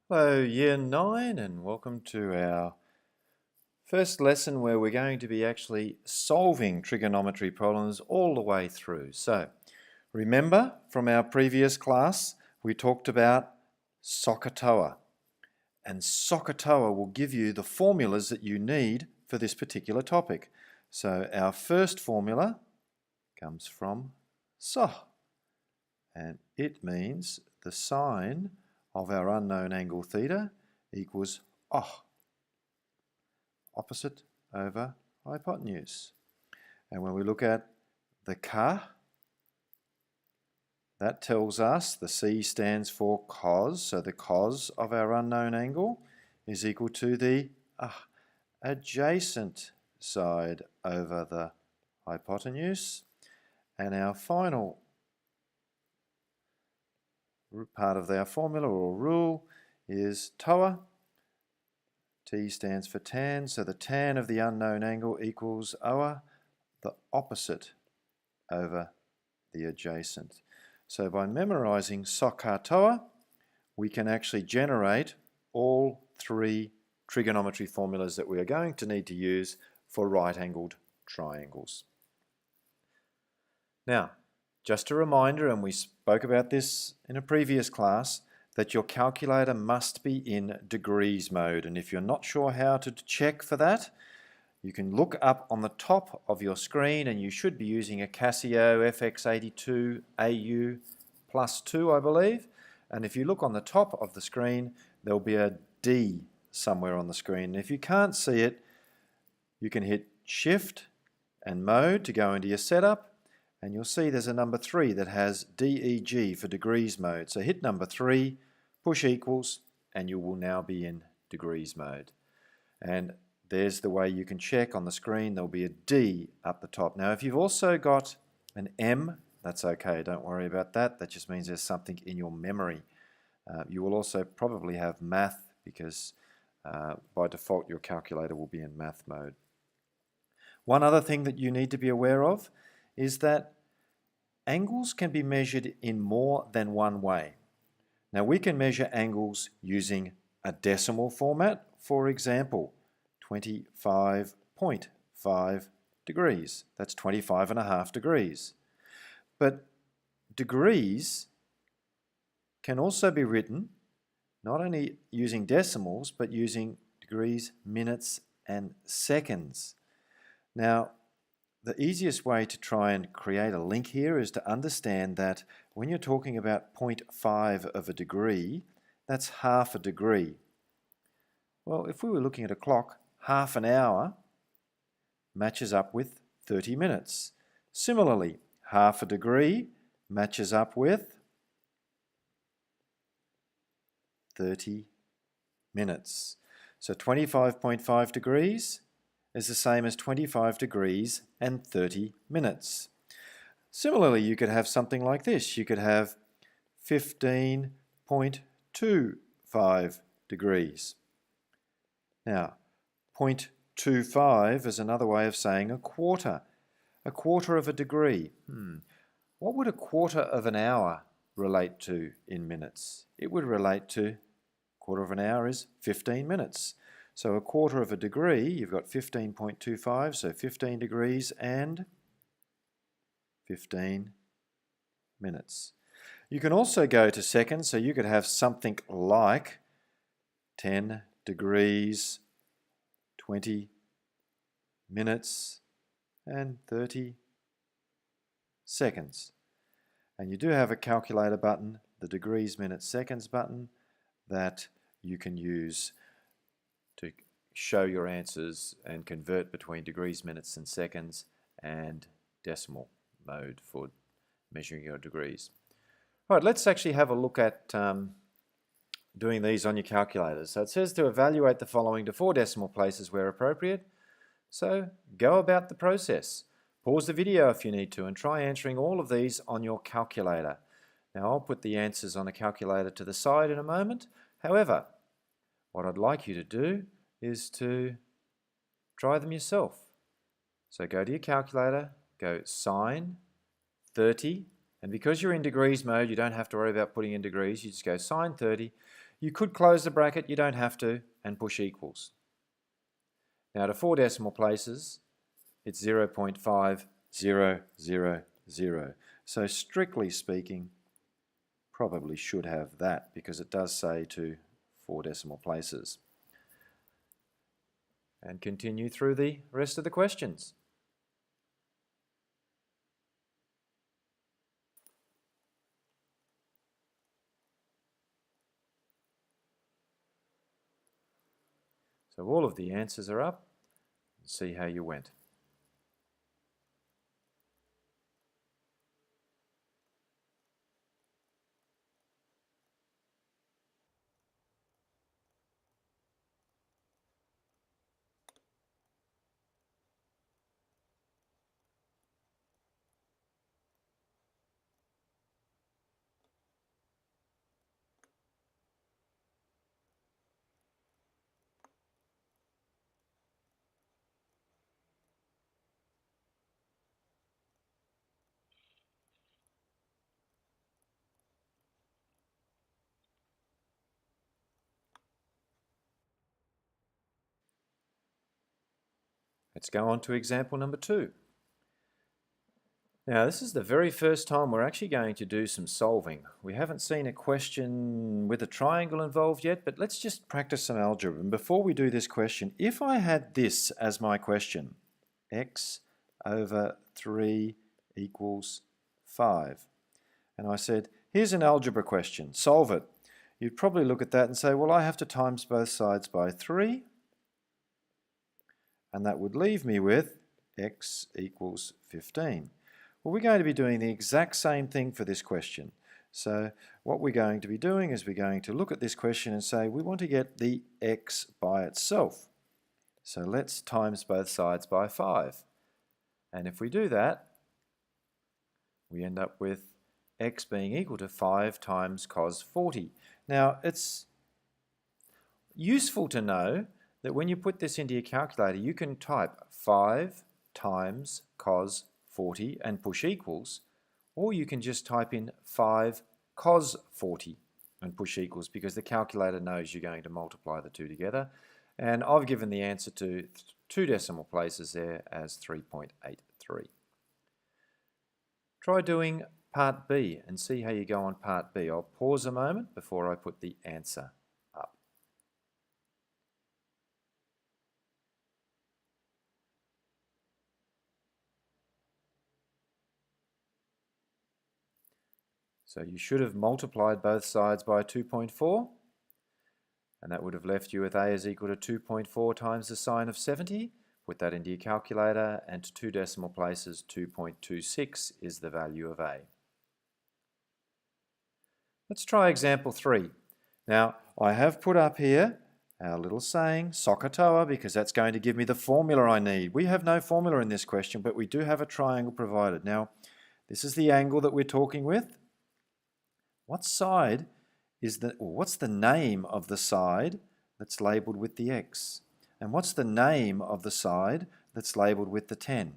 Hello, Year 9, and welcome to our first lesson where we're going to be actually solving trigonometry problems all the way through. So, remember from our previous class, we talked about SOHCAHTOA, and SOHCAHTOA will give you the formulas that you need for this particular topic. So, our first formula comes from SOH, and it means the sine of our unknown angle theta equals OH, opposite over hypotenuse. And when we look at the CA, that tells us the C stands for cos, so the cos of our unknown angle is equal to the adjacent side over the hypotenuse. And our final part of our formula or rule is TOA. T stands for tan, so the tan of the unknown angle equals OA, the opposite over the adjacent. So by memorizing SOHCAHTOA, we can actually generate all three trigonometry formulas that we are going to need to use for right-angled triangles. Now, just a reminder, and we spoke about this in a previous class, that your calculator must be in degrees mode. And if you're not sure how to check for that, you can look up on the top of your screen, and you should be using a Casio FX82 AU +2, I believe. And if you look on the top of the screen, there'll be a D somewhere on the screen. And if you can't see it, you can hit Shift and Mode to go into your setup, and you'll see there's a number 3 that has DEG for degrees mode. So hit number 3, push equals, and you will now be in degrees mode. And there's the way you can check on the screen. There'll be a D up the top. Now if you've also got an M, that's okay, don't worry about that. That just means there's something in your memory. You will also probably have math because by default your calculator will be in math mode. One other thing that you need to be aware of is that angles can be measured in more than one way. Now we can measure angles using a decimal format, for example, 25.5 degrees. That's 25.5 degrees. But degrees can also be written not only using decimals, but using degrees, minutes, and seconds. Now, the easiest way to try and create a link here is to understand that when you're talking about 0.5 of a degree, that's half a degree. Well, if we were looking at a clock, half an hour matches up with 30 minutes. Similarly, half a degree matches up with 30 minutes. So 25.5 degrees is the same as 25 degrees and 30 minutes. Similarly, you could have something like this. You could have 15.25 degrees. Now, 0.25 is another way of saying a quarter of a degree. What would a quarter of an hour relate to in minutes? It would relate to a quarter of an hour is 15 minutes. So a quarter of a degree, you've got 15.25, so 15 degrees and 15 minutes. You can also go to seconds, so you could have something like 10 degrees, 20 minutes, and 30 seconds. And you do have a calculator button, the degrees, minutes, seconds button, that you can use to show your answers and convert between degrees, minutes, and seconds, and decimal mode for measuring your degrees. All right, let's actually have a look at doing these on your calculators. So it says to evaluate the following to 4 decimal places where appropriate. So go about the process. Pause the video if you need to and try answering all of these on your calculator. Now I'll put the answers on a calculator to the side in a moment. However, what I'd like you to do is to try them yourself. So go to your calculator, go sine 30, and because you're in degrees mode, you don't have to worry about putting in degrees, you just go sine 30. You could close the bracket, you don't have to, and push equals. Now to 4 decimal places, it's 0.5000. So strictly speaking, probably should have that because it does say to 4 decimal places. And continue through the rest of the questions. So all of the answers are up. See how you went. Let's go on to example number 2. Now this is the very first time we're actually going to do some solving. We haven't seen a question with a triangle involved yet, but let's just practice some algebra. And before we do this question, if I had this as my question, x over 3 equals 5, and I said, here's an algebra question, solve it. You'd probably look at that and say, well, I have to times both sides by 3, and that would leave me with x equals 15. Well, we're going to be doing the exact same thing for this question. So what we're going to be doing is we're going to look at this question and say we want to get the x by itself. So let's times both sides by 5. And if we do that, we end up with x being equal to 5 times cos 40. Now it's useful to know that when you put this into your calculator, you can type 5 times cos 40 and push equals, or you can just type in 5 cos 40 and push equals because the calculator knows you're going to multiply the two together. And I've given the answer to 2 decimal places there as 3.83. Try doing part B and see how you go on part B. I'll pause a moment before I put the answer up. So you should have multiplied both sides by 2.4, and that would have left you with a is equal to 2.4 times the sine of 70. Put that into your calculator, and to 2 decimal places, 2.26 is the value of a. Let's try example 3. Now, I have put up here our little saying, SOHCAHTOA, because that's going to give me the formula I need. We have no formula in this question, but we do have a triangle provided. Now, this is the angle that we're talking with. What side is what's the name of the side that's labelled with the x? And what's the name of the side that's labelled with the 10?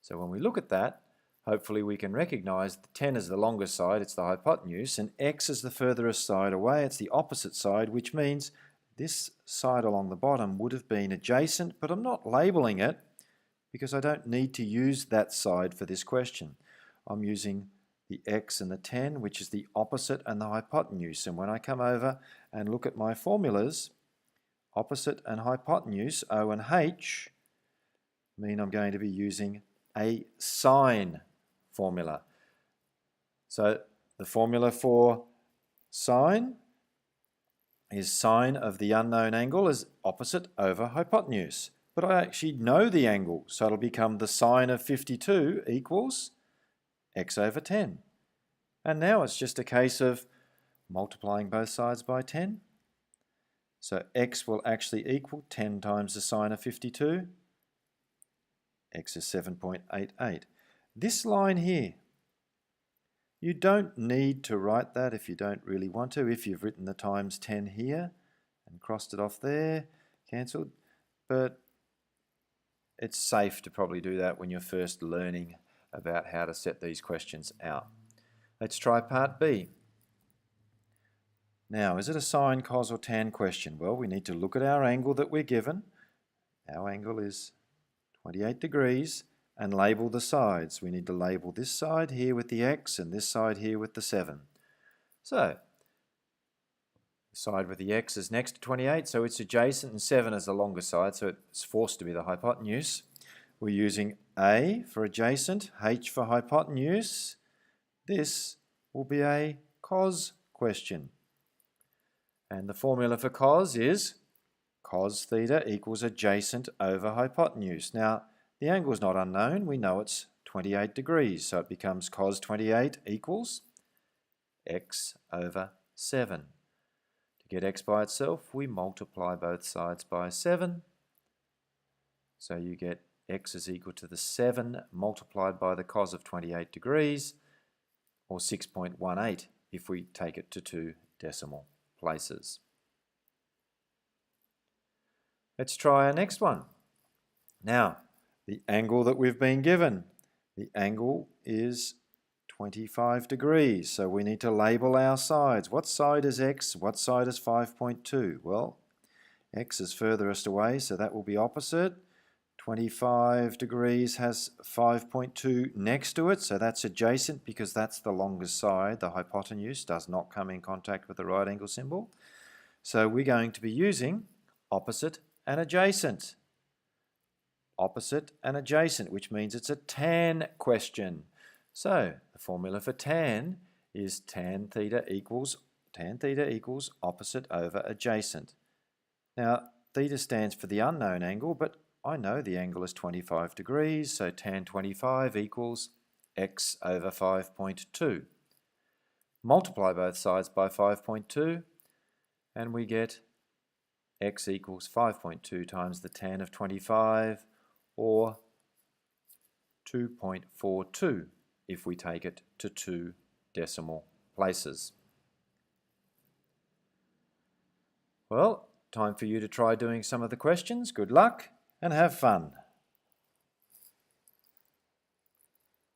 So when we look at that, hopefully we can recognise the 10 is the longest side, it's the hypotenuse, and x is the furthest side away, it's the opposite side, which means this side along the bottom would have been adjacent, but I'm not labelling it because I don't need to use that side for this question. I'm using the x and the 10, which is the opposite and the hypotenuse. And when I come over and look at my formulas, opposite and hypotenuse, O and H, mean I'm going to be using a sine formula. So the formula for sine is sine of the unknown angle is opposite over hypotenuse. But I actually know the angle, so it'll become the sine of 52 equals x over 10. And now it's just a case of multiplying both sides by 10. So x will actually equal 10 times the sine of 52. X is 7.88. This line here, you don't need to write that if you don't really want to. If you've written the times 10 here and crossed it off there, cancelled. But it's safe to probably do that when you're first learning about how to set these questions out. Let's try part B. Now, is it a sine, cos or tan question? Well, we need to look at our angle that we're given. Our angle is 28 degrees and label the sides. We need to label this side here with the x and this side here with the 7. So, the side with the x is next to 28, so it's adjacent, and 7 is the longer side, so it's forced to be the hypotenuse. We're using A for adjacent, H for hypotenuse. This will be a cos question. And the formula for cos is cos theta equals adjacent over hypotenuse. Now, the angle is not unknown. We know it's 28 degrees, so it becomes cos 28 equals x over 7. To get x by itself, we multiply both sides by 7. So you get x is equal to the 7 multiplied by the cos of 28 degrees, or 6.18 if we take it to 2 decimal places. Let's try our next one. Now, the angle that we've been given. The angle is 25 degrees, so we need to label our sides. What side is x? What side is 5.2? Well, x is furthest away, so that will be opposite. 25 degrees has 5.2 next to it, so that's adjacent because that's the longest side. The hypotenuse does not come in contact with the right angle symbol. So we're going to be using opposite and adjacent. Opposite and adjacent, which means it's a tan question. So the formula for tan is tan theta equals opposite over adjacent. Now, theta stands for the unknown angle, but I know the angle is 25 degrees, so tan 25 equals x over 5.2. Multiply both sides by 5.2, and we get x equals 5.2 times the tan of 25, or 2.42 if we take it to 2 decimal places. Well, time for you to try doing some of the questions. Good luck and have fun.